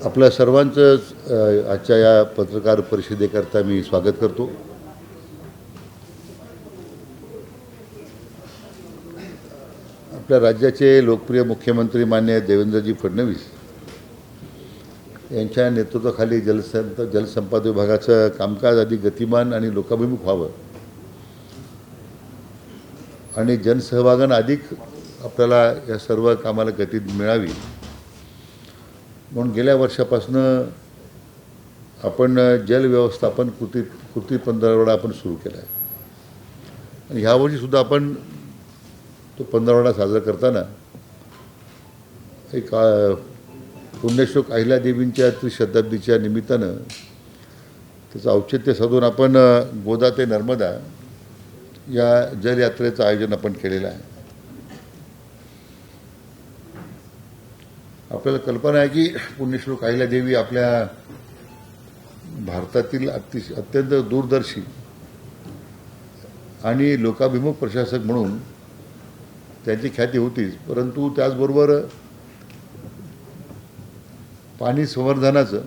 आपल्या सर्वांचं आजच्या या पत्रकार परिषदेकरता मी स्वागत करतो. आपल्या राज्याचे लोकप्रिय मुख्यमंत्री माननीय देवेंद्रजी फडणवीस यांच्या नेतृत्वाखाली जलसंपदा विभागाचं कामकाज अधिक गतिमान आणि लोकाभिमुख व्हावं आणि जनसहभागानं अधिक आपल्याला या सर्व कामाला गती मिळावी म्हणून गेल्या वर्षापासून आपण जल व्यवस्थापन कृती पंधरवडा आपण सुरू केला आहे. आणि ह्यावर्षीसुद्धा आपण तो पंधरवडा साजरा करताना एक पुण्यश्लोक अहिल्यादेवींच्या त्रिशताब्दीच्या निमित्तानं त्याचं औचित्य साधून आपण गोदा ते नर्मदा या जलयात्रेचं आयोजन आपण केलेलं आहे. आपल्याला कल्पना आहे की पुण्यश्लोक अहिल्यादेवी आपल्या भारतातील अत्यंत दूरदर्शी आणि लोकाभिमुख प्रशासक म्हणून त्यांची ख्याती होतीच, परंतु त्याचबरोबर पाणी संवर्धनाचं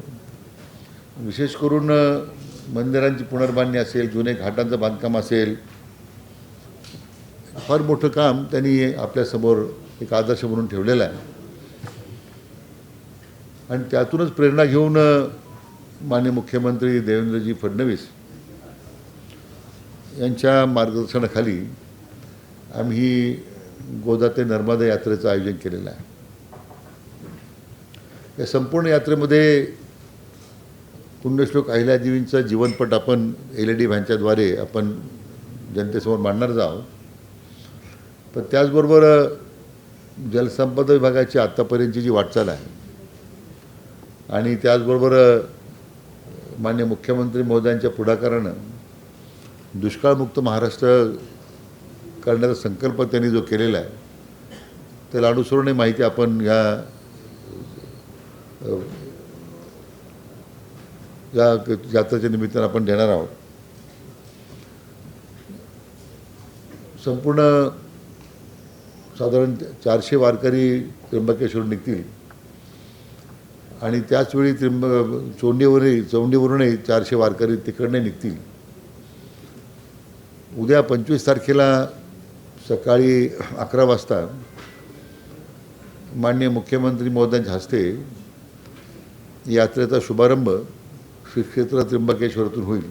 विशेष करून मंदिरांची पुनर्बांधणी असेल, जुने घाटांचं बांधकाम असेल, फार मोठं काम त्यांनी आपल्यासमोर एक आदर्श म्हणून ठेवलेला आहे. आणि त्यातूनच प्रेरणा घेऊन माननीय मुख्यमंत्री देवेंद्रजी फडणवीस यांच्या मार्गदर्शनाखाली आम्ही गोदा ते नर्मदा यात्रेचं आयोजन केलेलं आहे. या संपूर्ण यात्रेमध्ये पुण्यश्लोक अहिल्यादेवींचा जीवनपट आपण LED व्हॅनच्याद्वारे आपण जनतेसमोर मांडणारच आहोत. पण त्याचबरोबर जलसंपदा विभागाची आत्तापर्यंतची जी वाटचाल आहे आणि त्याचबरोबर माननीय मुख्यमंत्री महोदयांच्या पुढाकारानं दुष्काळमुक्त महाराष्ट्र करण्याचा संकल्प त्यांनी जो केलेला आहे त्याला अनुसरून माहिती आपण या यात्रेच्या निमित्तानं आपण देणार आहोत. संपूर्ण साधारण 400 वारकरी त्र्यंबकेश्वर निघतील आणि त्याचवेळी चौंडीवरूनही 400 वारकरी तिकडने निघतील. उद्या 25 तारखेला सकाळी 11 वाजता माननीय मुख्यमंत्री महोदयांच्या हस्ते यात्रेचा शुभारंभ श्री क्षेत्र त्र्यंबकेश्वरातून होईल.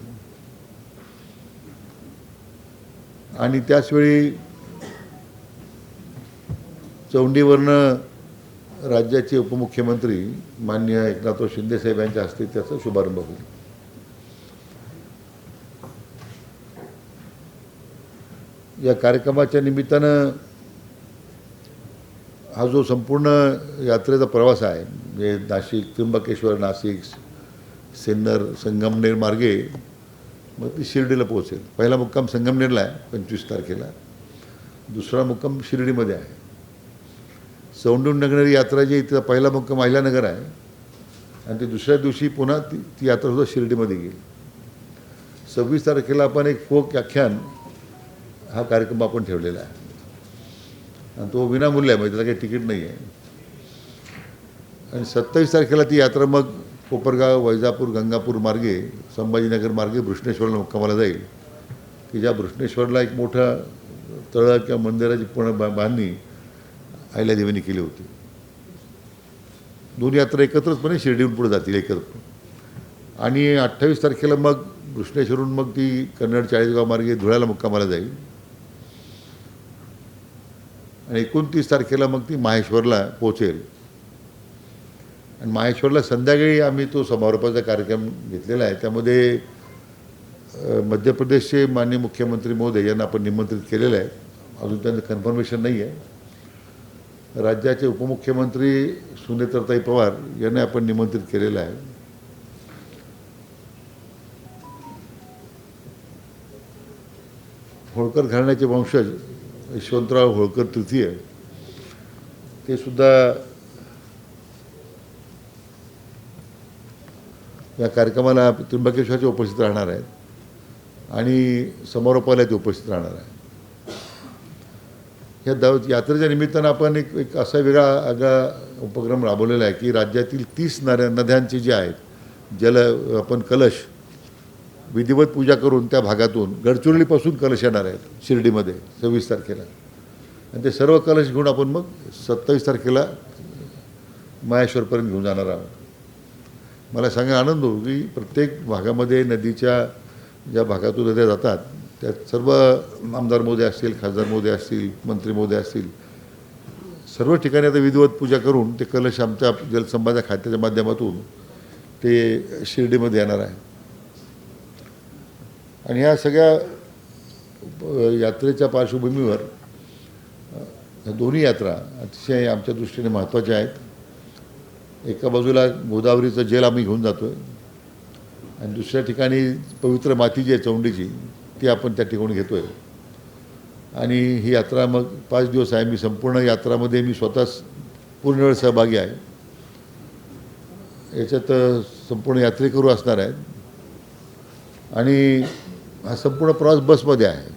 आणि त्याचवेळी चौंडीवरनं राज्याचे उपमुख्यमंत्री माननीय एकनाथराव शिंदे साहेब यांच्या हस्ते त्याचा शुभारंभ होईल. या कार्यक्रमाच्या निमित्तानं हा जो संपूर्ण यात्रेचा प्रवास आहे म्हणजे नाशिक त्र्यंबकेश्वर, नाशिक, सिन्नर, संगमनेर मार्गे मग ती शिर्डीला पोहोचेल. पहिला मुक्काम संगमनेरला आहे 25 तारखेला, दुसरा मुक्काम शिर्डीमध्ये आहे. चौंडून नगरी यात्रा जी तिचा पहिला मुक्काम अहिल्यानगर आहे आणि ती दुसऱ्या दिवशी पुन्हा ती यात्रासुद्धा शिर्डीमध्ये गेली. 26 तारखेला आपण एक फोक आख्यान हा कार्यक्रम आपण ठेवलेला आहे आणि तो विनामूल्य आहे, म्हणजे त्याला काही तिकीट नाही आहे. आणि 27 तारखेला ती यात्रा मग कोपरगाव, वैजापूर, गंगापूर मार्गे संभाजीनगर मार्गे भृष्णेश्वरला मुक्कामाला जाईल की ज्या भृष्णेश्वरला एक मोठा तळं किंवा मंदिराची बांधणी अहिल्यादेवींनी केली होती. दोन्ही यात्रा एकत्रचपणे शिर्डीहून पुढे जातील एकत्र. आणि 28 तारखेला मग भृष्णेश्वरून मग ती कन्नड चाळीसगाव मार्गे धुळ्याला मुक्कामाला जाईल आणि 29 तारखेला मग ती माहेश्वरला पोहोचेल. आणि माहेश्वरला संध्याकाळी आम्ही तो समारोपाचा कार्यक्रम घेतलेला आहे. त्यामध्ये मध्य प्रदेशचे माननीय मुख्यमंत्री महोदय यांना आपण निमंत्रित केलेलं आहे. अजून त्यांचं कन्फर्मेशन नाही आहे. राज्याचे उपमुख्यमंत्री सुनेत्राताई पवार यांना आपण निमंत्रित केलेलं आहे. होळकर घराण्याचे वंशज यशवंतराव होळकर तृतीय ते सुद्धा या कार्यक्रमाला त्र्यंबकेश्वरचे उपस्थित राहणार आहेत आणि समारोपाला ते उपस्थित राहणार आहे. यात्रेच्या निमित्तानं आपण एक असा वेगळा आगळा उपक्रम राबवलेला आहे की राज्यातील 30 नद्यांचे जे आहेत आपण कलश विधिवत पूजा करून त्या भागातून गडचिरोलीपासून कलश येणार आहेत शिर्डीमध्ये 26 तारखेला, आणि ते सर्व कलश घेऊन आपण मग 27 तारखेला माहेश्वरपर्यंत घेऊन जाणार आहोत. मला सांगायला आनंद हो की प्रत्येक भागामध्ये नदीच्या ज्या भागातून नद्या जातात त्यात सर्व आमदार महोदय असतील, खासदार महोदय असतील, मंत्री महोदय असतील, सर्व ठिकाणी आता विधिवत पूजा करून ते कलश आमच्या जलसंपदा खात्याच्या माध्यमातून ते शिर्डीमध्ये येणार आहे. आणि ह्या सगळ्या यात्रेच्या पार्श्वभूमीवर दोन्ही यात्रा अतिशय आमच्या दृष्टीने महत्त्वाच्या आहेत. एका बाजूला गोदावरीचं जेल आम्ही घेऊन जातो आहे आणि दुसऱ्या ठिकाणी पवित्र माती जी आहे चौंडीची ती आपण त्या ठिकाणी घेतो आहे. आणि ही यात्रा मग 5 दिवस आहे. मी संपूर्ण यात्रामध्ये मी स्वतःच पूर्ण वेळ सहभागी आहे. याच्यात संपूर्ण यात्रेकरू असणार आहेत आणि हा संपूर्ण प्रवास बसमध्ये आहे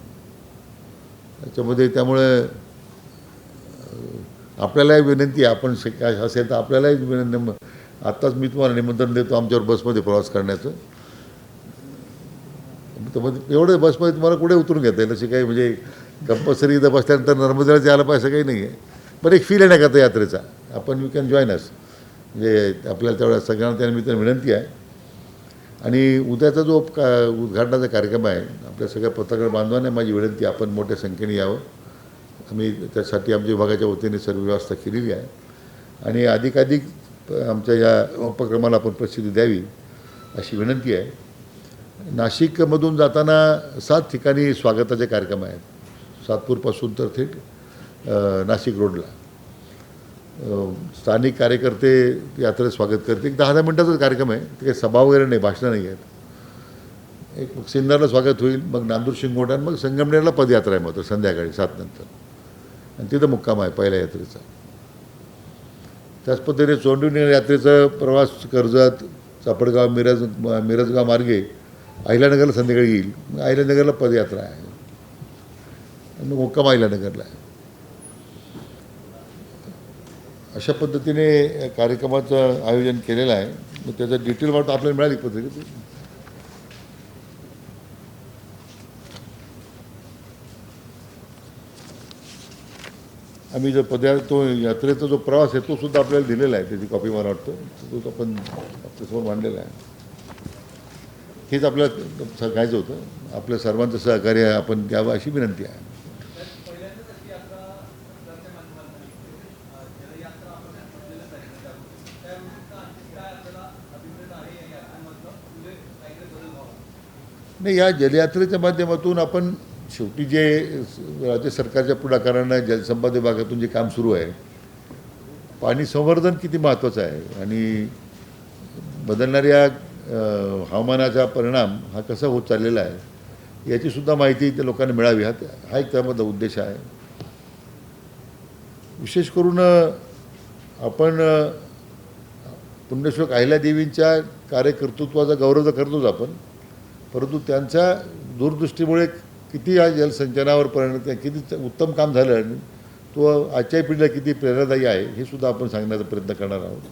त्याच्यामध्ये. त्यामुळे आपल्यालाही विनंती आहे, आपण काय असेल तर आपल्यालाही विनंती, आत्ताच मी तुम्हाला निमंत्रण देतो आमच्यावर बसमध्ये प्रवास करण्याचं. तर एवढं बसमध्ये तुम्हाला कुठे उतरून घेता येईल अशी काही म्हणजे कंपल्सरी इथं बसल्यानंतर नर्मदेला जायला पाहिजे असं काही नाही आहे. पण एक फील आहे ना का यात्रेचा, आपण यू कॅन जॉईन अस, म्हणजे आपल्याला तेवढ्या सगळ्यांना त्यानिमित्ताने विनंती आहे. आणि उद्याचा जो उद्घाटनाचा कार्यक्रम आहे आपल्या सगळ्या पत्रकार बांधवांना माझी विनंती, आपण मोठ्या संख्येने यावं. आम्ही त्यासाठी आमच्या विभागाच्या वतीने सर्व व्यवस्था केलेली आहे आणि अधिकाधिक आमच्या या उपक्रमाला आपण प्रसिद्धी द्यावी अशी विनंती आहे. नाशिकमधून जाताना 7 ठिकाणी स्वागताचे कार्यक्रम आहेत. सातपूरपासून तर थेट नाशिक रोडला स्थानिक कार्यकर्ते यात्रेत स्वागत करते. एक 10-10 मिनटाचाच कार्यक्रम आहे, ते काही सभा वगैरे नाही, भाषणं नाही आहेत. एक मग सिन्नरला स्वागत होईल, मग नांदूर शिंगोटा, मग संगमनेरला पदयात्रा आहे मात्र संध्याकाळी 7 नंतर, आणि तिथं मुक्काम आहे पहिल्या यात्रेचा. त्याच पद्धतीने चोंडीनेर यात्रेचा प्रवास कर्जत, चापडगाव, मिरजगाव मार्गे अहिल्यानगरला संध्याकाळी येईल. मग अहिल्यानगरला पदयात्रा आहे आणि मग मुक्काम अहिल्यानगरला आहे. अशा पद्धतीने कार्यक्रमाचं आयोजन केलेलं आहे. मग त्याचं डिटेल वाटतं आपल्याला मिळाली पद्धती. आम्ही जो तो यात्रेचा जो प्रवास आहे तो सुद्धा आपल्याला दिलेला आहे, त्याची कॉपी मला वाटतं तो आपण आपल्यासमोर मांडलेला आहे. हेच आपल्याला सांगायचं होतं, आपल्या सर्वांचं सहकार्य आपण द्यावं अशी विनंती आहे. नाही, या जलयात्रेच्या माध्यमातून आपण शेवटी जे राज्य सरकारच्या पुढाकारानं जलसंपदा विभागातून जे काम सुरू आहे, पाणी संवर्धन किती महत्त्वाचं आहे आणि बदलणाऱ्या हवामानाचा परिणाम हा कसा होत चाललेला आहे याचीसुद्धा माहिती त्या लोकांना मिळावी, हा एक त्यामधला उद्देश आहे. विशेष करून आपण पुण्यश्लोक अहिल्यादेवींच्या कार्यकर्तृत्वाचा गौरव तर करतोच आपण, परंतु त्यांच्या दूरदृष्टीमुळे किती या जलसंचयनावर किती उत्तम काम झालं आणि तो आजच्या पिढीला किती प्रेरणादायी आहे हे सुद्धा आपण सांगण्याचा प्रयत्न करणार आहोत.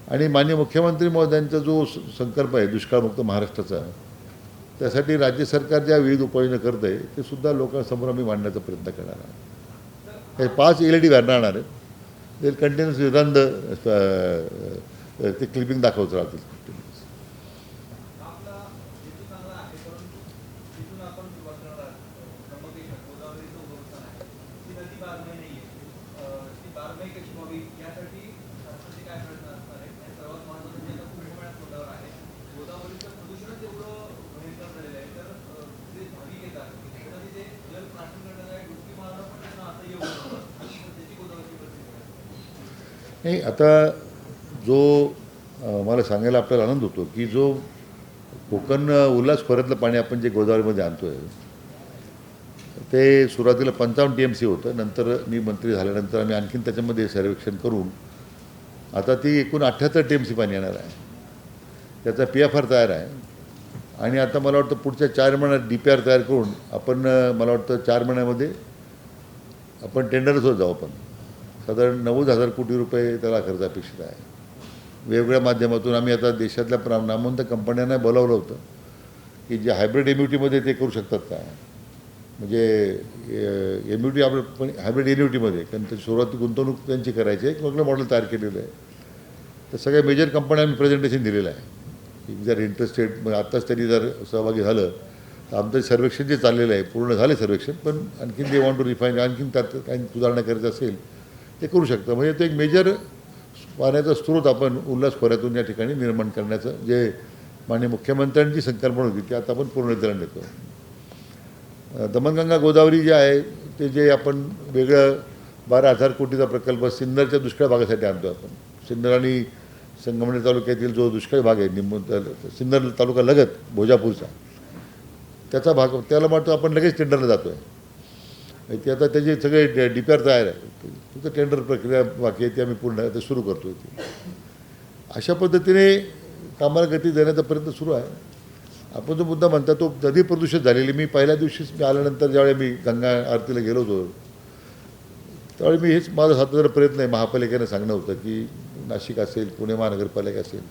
आणि माननीय मुख्यमंत्री महोदयांचा जो संकल्प आहे दुष्काळमुक्त महाराष्ट्राचा, त्यासाठी राज्य सरकार ज्या विविध उपाययोजना करत आहे ते सुद्धा लोकांसमोर आम्ही मांडण्याचा प्रयत्न करणार आहोत. हे 5 LED व्हॅन राहणार आहेत, ते कंटिन्युअसली रन ते क्लिपिंग दाखवत राहतील. नाही, आता जो मला सांगायला आपल्याला आनंद होतो की जो कोकण उल्हास खोऱ्यातलं पाणी आपण जे गोदावरीमध्ये आणतो आहे ते सुरुवातीला 55 TMC होतं. नंतर मी मंत्री झाल्यानंतर आम्ही आणखीन त्याच्यामध्ये सर्वेक्षण करून आता ती एकूण 78 TMC पाणी येणार आहे. त्याचा PFR तयार आहे आणि आता मला वाटतं पुढच्या 4 महिन्यात DPR तयार करून आपण मला वाटतं 4 महिन्यामध्ये आपण टेंडरसुद्धा जाऊ. आपण साधारण 90,000 कोटी रुपये त्याला खर्च अपेक्षित आहे. वेगवेगळ्या माध्यमातून आम्ही आता देशातल्या नामवंत कंपन्यांना बोलावलं होतं की जे हायब्रिड एन्युटीमध्ये ते करू शकतात का, म्हणजे एन्युटी आपण हायब्रिड एन्युटीमध्ये, कारण त्याची सुरुवाती गुंतवणूक त्यांची करायची आहे, एक वेगळं मॉडेल तयार केलेलं आहे. तर सगळ्या मेजर कंपन्यांनी प्रेझेंटेशन दिलेलं आहे की जर इंटरेस्टेड, मग आत्ताच त्यांनी जर सहभागी झालं तर आमचं सर्वेक्षण जे चाललेलं आहे पूर्ण झाले सर्वेक्षण, पण आणखीन दे वॉन्ट टू रिफाईन, आणखीन त्यात काही सुधारणा करायचं असेल ते करू शकतं. म्हणजे ते एक मेजर पाण्याचा स्रोत आपण उल्हास खोऱ्यातून या ठिकाणी निर्माण करण्याचं जे माननीय मुख्यमंत्र्यांची संकल्पना होती ते आता आपण पूर्णत्वाला नेतो. दमणगंगा गोदावरी जे आहे ते जे आपण वेगळं 12,000 कोटीचा प्रकल्प सिन्नरच्या दुष्काळ भागासाठी आणतो. आपण सिन्नर आणि संगमनेर तालुक्यातील जो दुष्काळी भाग आहे, सिन्नर तालुका लगत भोजापूरचा, त्याचा भाग, त्याला म्हणतो आपण लगेच टेंडरला जातो आहे. ते आता त्याचे सगळे DPR तयार आहे, फक्त टेंडर प्रक्रिया बाकी आहे, ती आम्ही पूर्ण ते सुरू करतो आहे. अशा पद्धतीने कामाला गती देण्याचा प्रयत्न सुरू आहे. आपण जो मुद्दा म्हणता तो नदी प्रदूषित झालेली, मी पहिल्या दिवशीच मी आल्यानंतर ज्यावेळी मी गंगा आरतीला गेलो होतो त्यावेळी मी हेच माझा सातत्याचा प्रयत्न आहे, महापालिकेने सांगणं होतं की नाशिक असेल, पुणे महानगरपालिका असेल,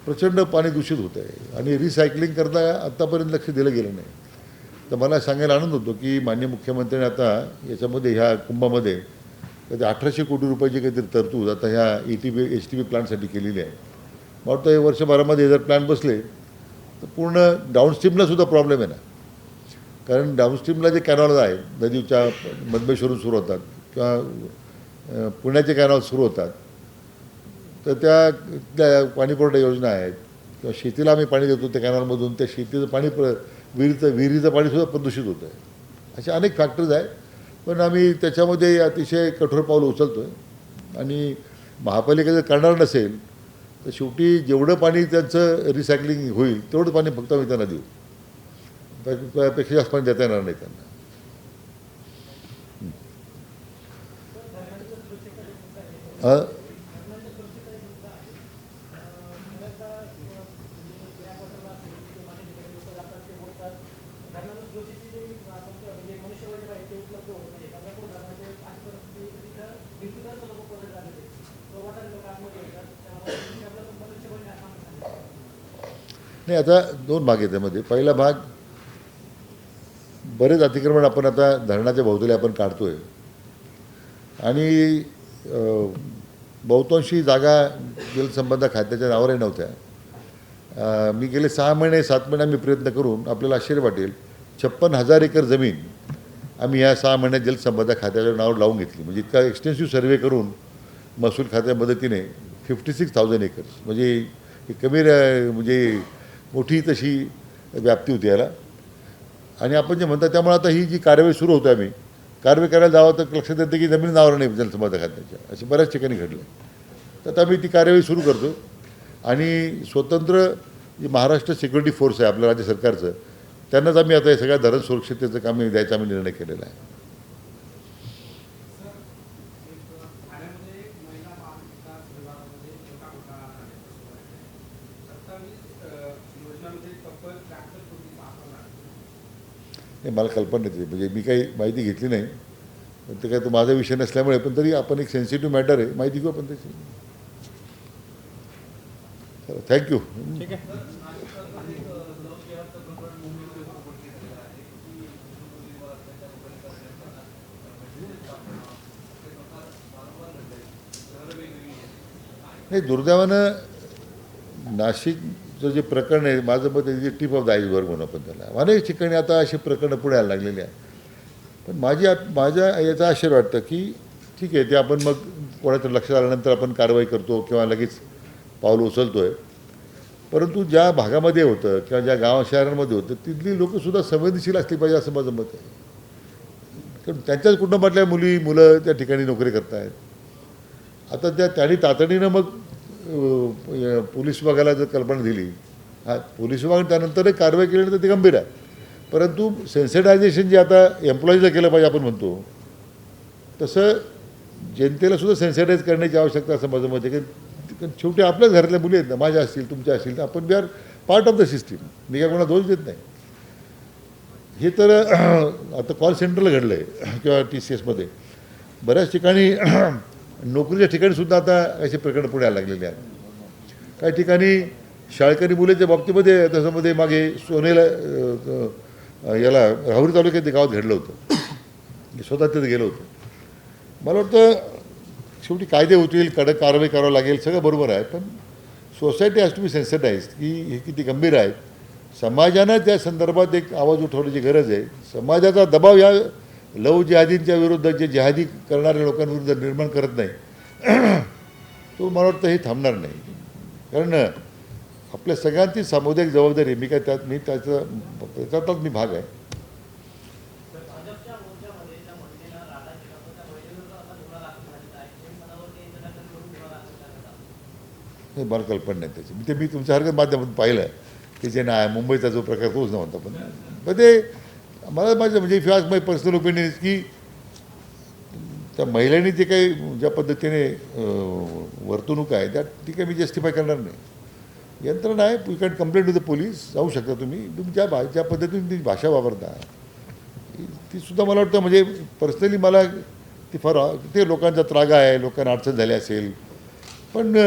प्रचंड पाणी दूषित होतं आहे आणि रिसायकलिंग करता आत्तापर्यंत लक्ष दिलं गेलं नाही. तर मला सांगायला आनंद होतो की माननीय मुख्यमंत्र्यांनी आता याच्यामध्ये ह्या कुंभामध्ये कधी 1800 कोटी रुपयाची काहीतरी तरतूद आता ह्या HTP प्लांटसाठी केलेली आहे. मला वाटतं हे वर्षभरामध्ये जर प्लांट बसले तर पूर्ण डाऊनस्ट्रीमलासुद्धा प्रॉब्लेम आहे ना, कारण डाऊनस्ट्रीमला जे कॅनॉल आहे नदीच्या मधमेश्वरून सुरू होतात किंवा पुण्याचे कॅनॉल सुरू होतात, तर त्या पाणीपुरवठा योजना आहेत किंवा शेतीला आम्ही पाणी देतो त्या कॅनॉलमधून, त्या शेतीचं पाणी विहिरीचं पाणीसुद्धा प्रदूषित होतं आहे. असे अनेक फॅक्टर्स आहेत, पण आम्ही त्याच्यामध्ये अतिशय कठोर पाऊल उचलतो आहे. आणि महापालिका जर करणार नसेल तर शेवटी जेवढं पाणी त्यांचं रिसायकलिंग होईल तेवढं पाणी फक्त आम्ही त्यांना देऊ, त्यापेक्षा जास्त पाणी देता येणार नाही त्यांना. नाही, आता दोन भाग आहेत त्यामध्ये. पहिला भाग, बरेच अतिक्रमण आपण आता धरणाच्या भोवताली आपण काढतो आहे आणि बहुतांशी जागा जलसंपदा खात्याच्या नावावरही नव्हत्या. मी गेले 6 महिने 7 महिने आम्ही प्रयत्न करून, आपल्याला आश्चर्य वाटेल, 56,000 एकर जमीन आम्ही ह्या 6 महिन्यात जलसंपदा खात्याच्या नावावर लावून घेतली. म्हणजे इतका एक्सटेन्सिव्ह सर्वे करून महसूल खात्या मदतीने 56,000 एकर्स, म्हणजे कमी म्हणजे मोठी तशी व्याप्ती होती याला. आणि आपण जे म्हणता त्यामुळे आता ही जी कार्यवाही सुरू होते, आम्ही कारवाई करायला जावं तर लक्षात येतं की जमीन नावावर नाही जलसंपदा खात्याच्या, असे बऱ्याच ठिकाणी घडलं. तर आता आम्ही ती कार्यवाही सुरू करतो आणि स्वतंत्र जे महाराष्ट्र सिक्युरिटी फोर्स आहे आपल्या राज्य सरकारचं, त्यांनाच आम्ही आता हे सगळ्या धरण सुरक्षिततेचं काम द्यायचा आम्ही निर्णय केलेला आहे. नाही, मला कल्पना नाही, म्हणजे मी काही माहिती घेतली नाही, पण ते काय तो माझा विषय नसल्यामुळे, पण तरी आपण एक सेन्सिटिव्ह मॅटर आहे, माहिती घेऊ आपण त्याची. थँक्यू. नाही, दुर्दैवानं नाशिकचं जे प्रकरण आहे, माझं मत आहे टिप ऑफ द आईसबर्ग म्हणून आपण त्याला, अनेक ठिकाणी आता अशी प्रकरणं पुढे यायला लागलेली आहे. पण माझ्या याचा आश्चर्य वाटतं की ठीक आहे, ते आपण मग कोणाचं लक्षात आल्यानंतर आपण कारवाई करतो किंवा लगेच पाऊल उचलतो आहे, परंतु ज्या भागामध्ये होतं किंवा ज्या गाव शहरांमध्ये होतं तिथली लोकंसुद्धा संवेदनशील असली पाहिजे असं माझं मत आहे. कारण त्यांच्याच कुटुंबातल्या मुलं त्या ठिकाणी नोकरी करत आहेत. आता त्यांनी तातडीनं मग पोलीस विभागाला जर कल्पना दिली, पोलीस विभागाने त्यानंतर कारवाई केली तर ते गंभीर आहे, परंतु सेन्सिटायझेशन जे आता एम्प्लॉईजला केलं पाहिजे आपण म्हणतो, तसं जनतेलासुद्धा सेन्सिटाईज करण्याची आवश्यकता असं माझं मत आहे. की शेवटी आपल्याच घरातल्या मुली आहेत ना, माझ्या असतील तुमच्या असतील, तर आपण we are part of the system. मी काय कोणा दोष देत नाही. हे तर आता कॉल सेंटरला घडलं आहे किंवा TCSमध्ये, बऱ्याच ठिकाणी नोकरीच्या ठिकाणीसुद्धा आता असे प्रकरण पुढे यायला लागलेले आहेत. काही ठिकाणी शाळकरी मुलीच्या बाबतीमध्ये त्याच्यामध्ये मागे सोनेला याला राहुरी तालुक्यात गावात घडलं होतं. मी स्वतः तिथे गेलो होतो. मला वाटतं शेवटी कायदे होतील, कडक कारवाई करावं लागेल, सगळं बरोबर आहे, पण society has to be sensitise की हे किती गंभीर आहेत. समाजानं त्या संदर्भात एक आवाज उठवण्याची गरज आहे. समाजाचा दबाव या लव जिहादींच्या विरुद्ध जे जिहादी करणाऱ्या लोकांविरुद्ध निर्माण करत नाही तो मला वाटतं हे थांबणार नाही. कारण आपल्या सगळ्यांची सामुदायिक जबाबदारी आहे. मी काय त्याच्यातच मी भाग आहे. हे मला कल्पना नाही त्याची. मी तुमच्या हरकत माध्यमातून पाहिलं की जे नाही मुंबईचा जो प्रकार तोच नव्हता. पण ते मला माझं म्हणजे if you ask my personal opinion is की त्या महिलांनी जे काही ज्या पद्धतीने वर्तणूक आहे त्या ती काही मी जस्टिफाय करणार नाही. यंत्रणा आहे, you can complaint to the police, जाऊ शकता तुम्ही ज्या पद्धतीने ती भाषा वापरता तीसुद्धा मला वाटतं म्हणजे पर्सनली मला ती फार ते लोकांचा त्रागा आहे, लोकांना अडचण झाली असेल, पण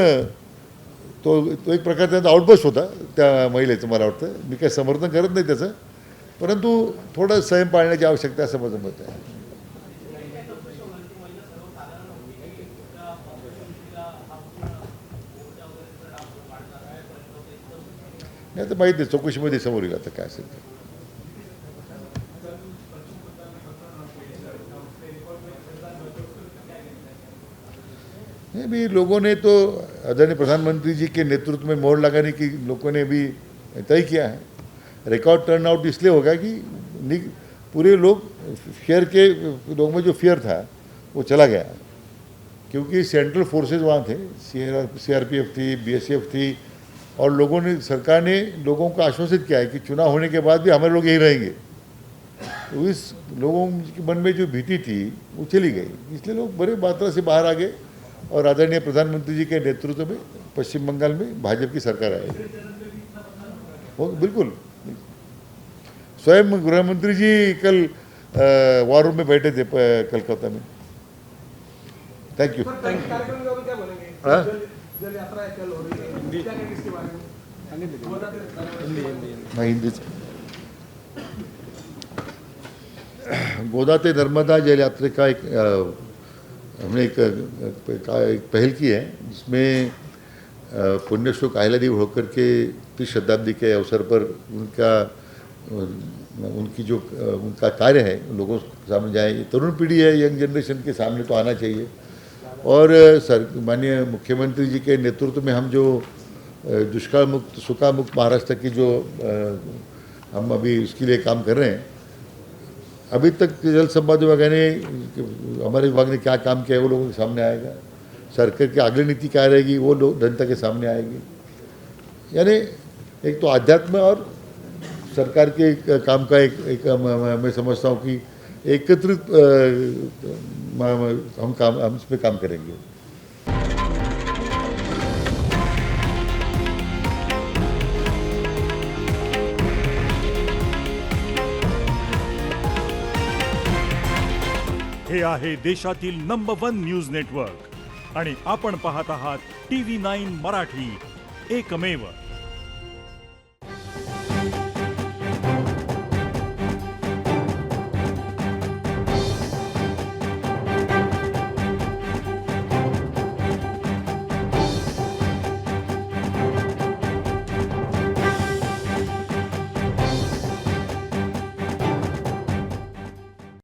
तो एक प्रकार त्यांचा आउटबस्ट होता त्या महिलेचं. मला वाटतं मी काही समर्थन करत नाही त्याचं, परंतु थोडं संयम पाळण्याची आवश्यकता असं माझं मत आहे. नाही तर माहिती आहे, चौकशीमध्ये समोर येईल आता काय असेल ते. नहीं भी लोगों ने तो आदरणीय प्रधानमंत्री जी के नेतृत्व में मोहर लगाने की लोगों ने भी तय किया है. रिकॉर्ड टर्न आउट इसलिए होगा कि पूरे लोग फियर के लोगों में जो फियर था वो चला गया, क्योंकि सेंट्रल फोर्सेस वहाँ थे, CRPF थी, BSF थी, और लोगों ने सरकार ने लोगों को आश्वासित किया है कि चुनाव होने के बाद भी हमारे लोग यहीं रहेंगे. तो इस लोगों के मन में जो भीति थी वो चली गई, इसलिए लोग बड़े मात्रा से बाहर आ गए और आदरणीय प्रधानमंत्री जी के नेतृत्व में पश्चिम बंगाल में भाजपा की सरकार आएगी. वो बिल्कुल स्वयं गृहमंत्री जी कल वॉर रूम में बैठे थे कलकत्ता में. Thank you. हिंदी गोदा ते नर्मदा जल यात्रा का हमने एक पहल की है, जिसमें पुण्यश्लोक अहिल्यादेवी होळकर के 30 शताब्दी के अवसर पर उनका कार्य है लोगों के सामने जाए. तरुण पीढ़ी है, यंग जनरेशन के सामने तो आना चाहिए. और माननीय मुख्यमंत्री जी के नेतृत्व में हम जो दुष्काल मुक्त सूखा मुक्त महाराष्ट्र की जो हम अभी उसके लिए काम कर रहे हैं. अभी तक जल संपदा विभाग ने हमारे विभाग ने क्या काम किया है वो लोगों के सामने आएगा. सरकार की अगली नीति क्या रहेगी वो लोग जनता के सामने आएगी. यानी एक तो आध्यात्म और सरकार के काम का एक मैं समझता हूँ कि एकत्रित हम इस पर काम करेंगे. हे आहे देशातील नंबर 1 न्यूज नेटवर्क आणि आपण पाहत आहात TV9 मराठी, एकमेव.